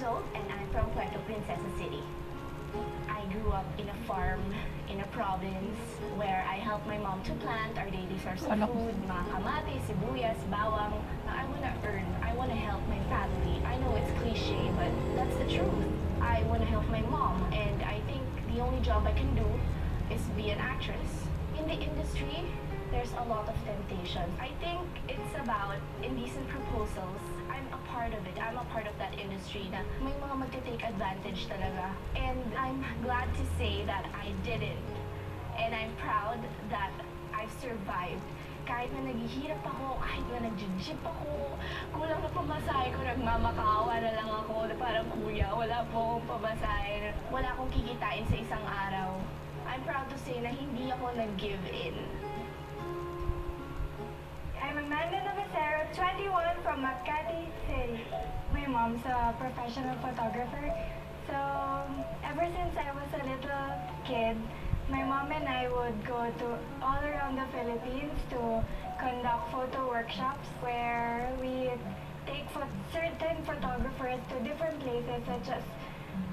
old and I'm from Puerto Princesa City. I grew up in a farm in a province where I helped my mom to plant our daily source of food, mga kamatis, sibuyas, bawang. I want to earn, I want to help my family. I know it's cliche, but that's the truth. I want to help my mom, and I think the only job I can do is be an actress. In the industry, there's a lot of temptation. I think it's about indecent proposals. I'm a part of it. I'm a part of that industry na may mga magte-take advantage talaga. And I'm glad to say that I didn't. And I'm proud that I've survived. Kahit na naghihirap ako, kahit na nag-jeep ako, kulang na pamasahe ko, nagmamakaawa na lang ako, na parang kuya, wala po akong pamasahe, wala akong kikitain sa isang araw. I'm proud to say na hindi ako nag-give in. I'm Amanda Navacero, 21 from Makati City. My mom's a professional photographer. So, ever since I was a little kid, my mom and I would go to all around the Philippines to conduct photo workshops where we take certain photographers to different places such as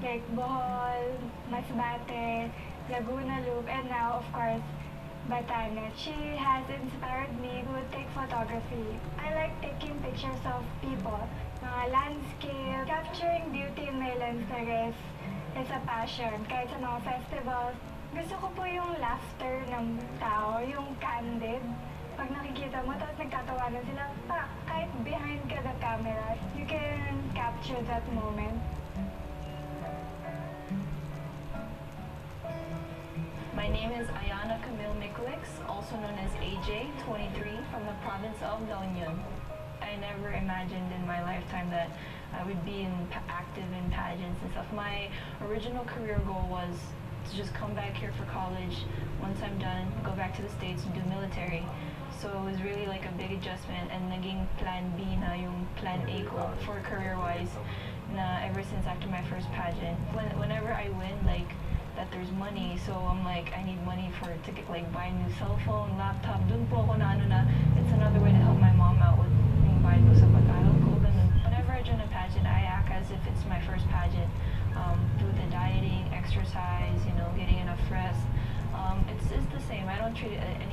like Bohol, Masbate, Laguna Loop, and now, of course, Batanes. She has inspired me to take photography. I like taking pictures of people, landscape. Capturing beauty in my lens is a passion. Kahit sa mga festivals, gusto ko po yung laughter ng tao, yung candid. Pag nakikita mo, tapos nagtatawanan sila, kahit behind ka the camera, you can capture that moment. My name is Ayana Camille Mikulix, also known as AJ, 23, from the province of La Union. I never imagined in my lifetime that I would be active in pageants and stuff. My original career goal was to just come back here for college. Once I'm done, go back to the States and do military. So it was really like a big adjustment, and naging plan B na yung plan A ko for career-wise na ever since after my first pageant. Whenever I win, like, that there's money, so I'm like, I need money to get, like, buy a new cell phone, laptop. Dun po ako na it's another way to help my mom out with yung bayad ko sa pag-aral ko. Whenever I join a pageant, I act as if it's my first pageant. Do the dieting, exercise, getting enough rest. It's the same. I don't treat it any